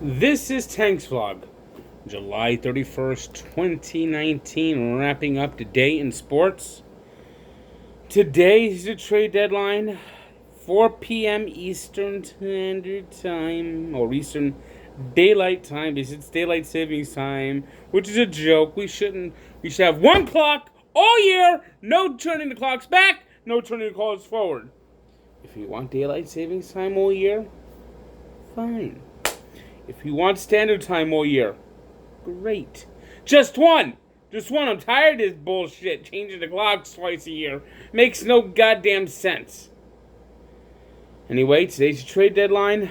This is Tank's Vlog, July 31st, 2019, wrapping up today in sports. Today is the trade deadline, 4 p.m. Eastern Standard Time, or Eastern Daylight Time, because it's Daylight Savings Time, which is a joke. We should have one clock all year, no turning the clocks back, no turning the clocks forward. If you want Daylight Savings Time all year, fine. If you want standard time all year, great. Just one. I'm tired of this bullshit. Changing the clocks twice a year makes no goddamn sense. Anyway, today's the trade deadline,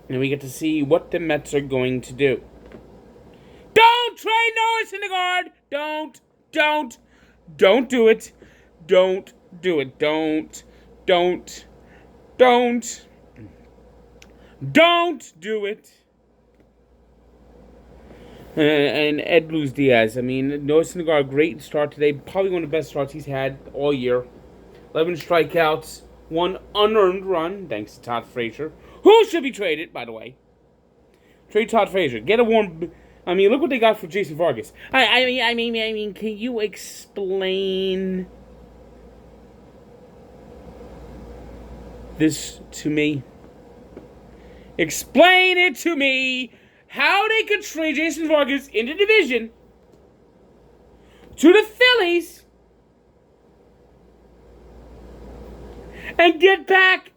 and we get to see what the Mets are going to do. Don't trade Noah Syndergaard. Don't do it. Don't do it. Don't do it. And Edwin Diaz. I mean, Noah Syndergaard, great start today. Probably one of the best starts he's had all year. 11 strikeouts, 1 unearned run, thanks to Todd Frazier, who should be traded, by the way. Trade Todd Frazier. Get a warm. I mean, look what they got for Jason Vargas. I mean, can you explain this to me? Explain it to me how they could trade Jason Vargas in the division to the Phillies and get back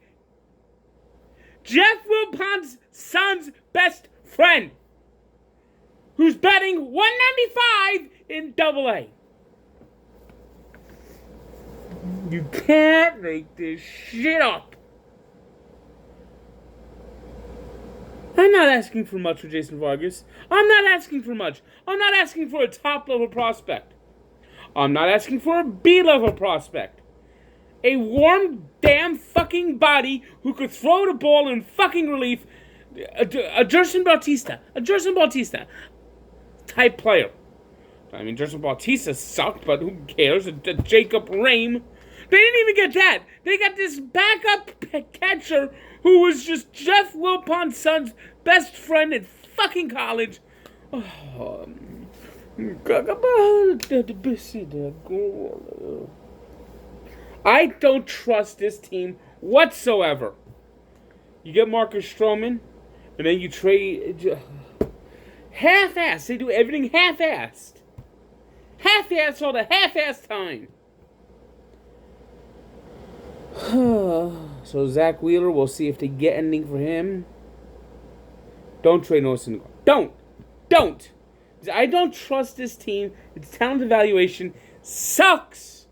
Jeff Wilpon's son's best friend, who's batting 195 in Double-A. You can't make this shit up. I'm not asking for much for Jason Vargas. I'm not asking for much. I'm not asking for a top-level prospect. I'm not asking for a B-level prospect. A warm, damn fucking body who could throw the ball in fucking relief. A Gerson Bautista type player. I mean, Gerson Bautista sucked, but who cares? A Jacob Rame. They didn't even get that. They got this backup catcher who was just Jeff Wilpon's son's best friend in fucking college. I don't trust this team whatsoever. You get Marcus Stroman, and then you trade half-assed. They do everything half-assed. Half-assed all the half-assed time. So Zach Wheeler, we'll see if they get anything for him. Don't trade Noah Syndergaard. Don't. I don't trust this team. Its talent evaluation sucks.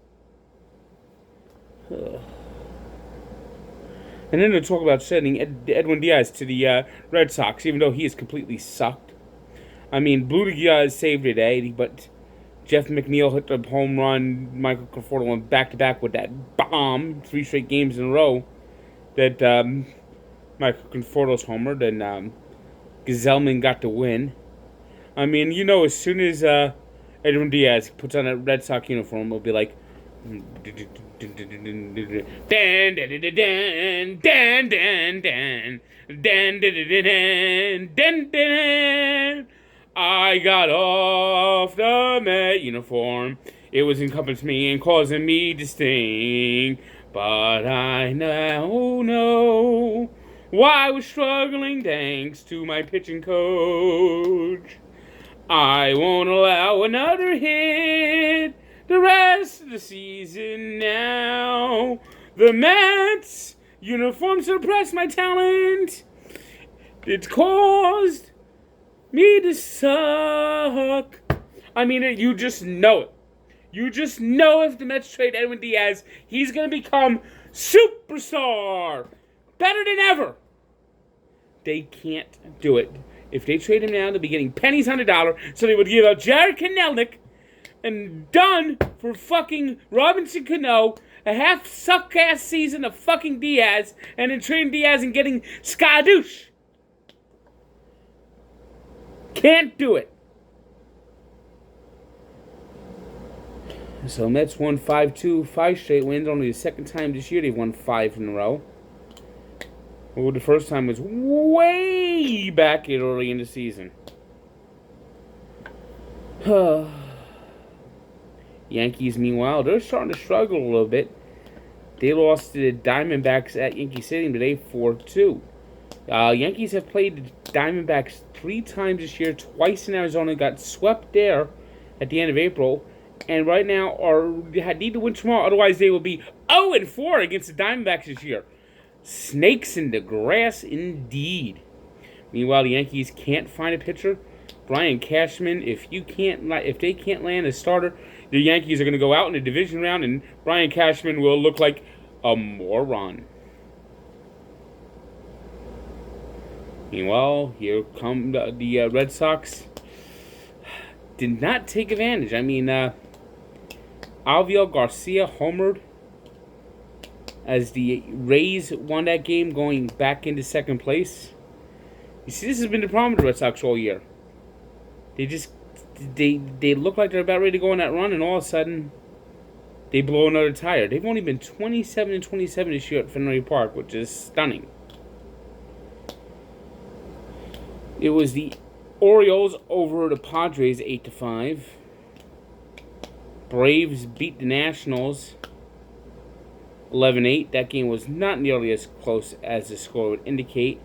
And then to talk about sending Edwin Diaz to the Red Sox, even though he is completely sucked. I mean, Blue Diaz saved today, but Jeff McNeil hit the home run. Michael Conforto went back-to-back with that bomb, 3 straight games in a row. That Michael Conforto's homer. Then Gazelman got the win. I mean, you know, as soon as Edwin Diaz puts on a Red Sox uniform, it'll be like, I got off the Met uniform. It was incumbent to me and causing me to sting. But I now know why I was struggling thanks to my pitching coach. I won't allow another hit the rest of the season now. The Mets uniform suppressed my talent. It's caused me to suck. I mean, you just know it. You just know if the Mets trade Edwin Diaz, he's going to become superstar. Better than ever. They can't do it. If they trade him now, they'll be getting pennies on the dollar. So they would give out Jared Kelenic and done for fucking Robinson Cano, a half suck-ass season of fucking Diaz, and then trading Diaz and getting Skadoosh. Can't do it. So Mets won 5-2, 5 straight wins. Only the second time this year they've won 5 in a row. Well, the first time was way back early in the season. Yankees, meanwhile, they're starting to struggle a little bit. They lost to the Diamondbacks at Yankee Stadium today 4-2. Yankees have played the Diamondbacks 3 times this year, twice in Arizona, got swept there at the end of April, and right now need to win tomorrow, otherwise they will be 0-4 against the Diamondbacks this year. Snakes in the grass indeed. Meanwhile, the Yankees can't find a pitcher. Brian Cashman, if they can't land a starter, the Yankees are going to go out in the division round, and Brian Cashman will look like a moron. Meanwhile, here come the Red Sox. Did not take advantage. I mean, Aviel Garcia homered as the Rays won that game, going back into second place. You see, this has been the problem with the Red Sox all year. They look like they're about ready to go on that run, and all of a sudden, they blow another tire. They've only been 27-27 this year at Fenway Park, which is stunning. It was the Orioles over the Padres 8-5. Braves beat the Nationals 11-8. That game was not nearly as close as the score would indicate.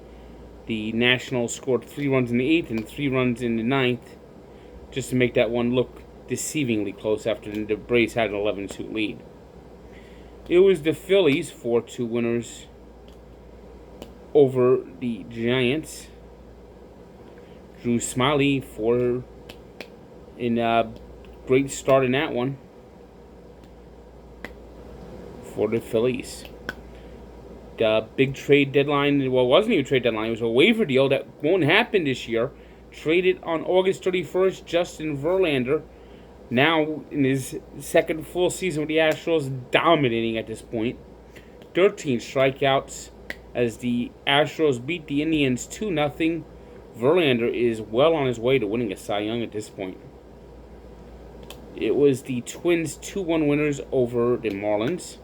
The Nationals scored 3 runs in the 8th and 3 runs in the 9th, just to make that one look deceivingly close after the Braves had an 11-2 lead. It was the Phillies 4-2 winners over the Giants. Drew Smyly great start in that one for the Phillies. The big trade deadline, well, it wasn't even a trade deadline, it was a waiver deal that won't happen this year. Traded on August 31st, Justin Verlander, now in his second full season with the Astros, dominating at this point. 13 strikeouts as the Astros beat the Indians 2-0. Verlander is well on his way to winning a Cy Young at this point. It was the Twins 2-1 winners over the Marlins.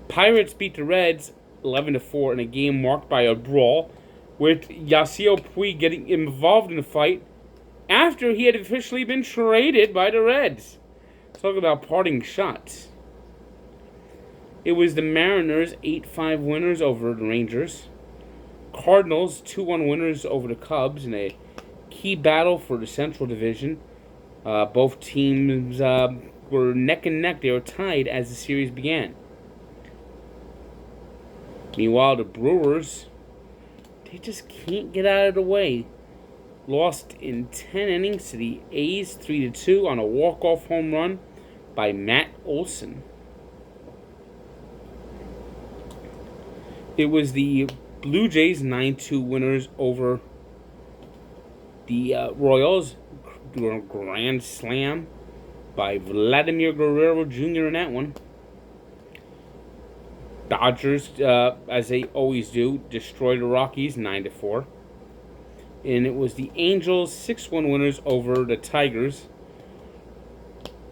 Pirates beat the Reds 11-4 in a game marked by a brawl, with Yasiel Puig getting involved in the fight after he had officially been traded by the Reds. Talk about parting shots. It was the Mariners 8-5 winners over the Rangers. Cardinals 2-1 winners over the Cubs in a key battle for the Central Division. Both teams were neck and neck. They were tied as the series began. Meanwhile, the Brewers, they just can't get out of the way. Lost in 10 innings to the A's 3-2 on a walk-off home run by Matt Olson. It was the Blue Jays 9-2 winners over the Royals. Grand slam by Vladimir Guerrero Jr. in that one. Dodgers, as they always do, destroyed the Rockies 9-4. And it was the Angels 6-1 winners over the Tigers.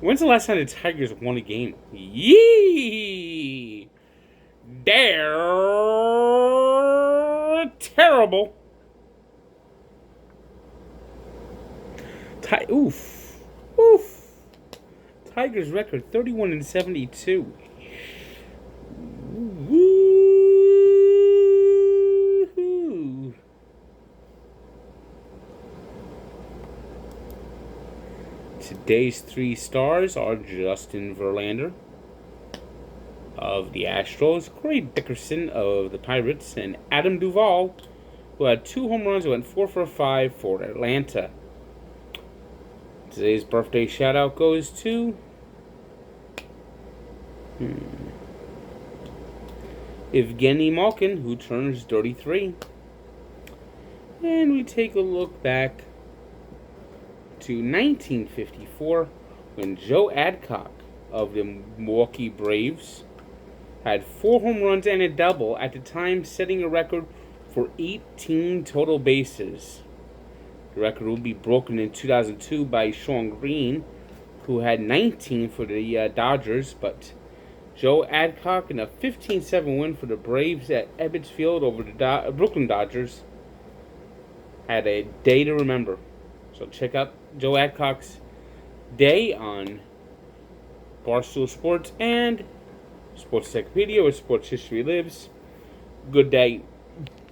When's the last time the Tigers won a game? Yee! They're terrible. Oof. Tigers record 31-72. Woo-hoo. Today's 3 stars are Justin Verlander of the Astros, Corey Dickerson of the Pirates, and Adam Duvall, who had 2 home runs and went 4 for 5 for Atlanta. Today's birthday shout-out goes to Evgeny Malkin, who turns 33. And we take a look back to 1954, when Joe Adcock of the Milwaukee Braves had 4 home runs and a double, at the time setting a record for 18 total bases. The record will be broken in 2002 by Shawn Green, who had 19 for the Dodgers, but Joe Adcock in a 15-7 win for the Braves at Ebbets Field over the Brooklyn Dodgers. Had a day to remember. So check out Joe Adcock's day on Barstool Sports and Sports Encyclopedia, where sports history lives. Good day.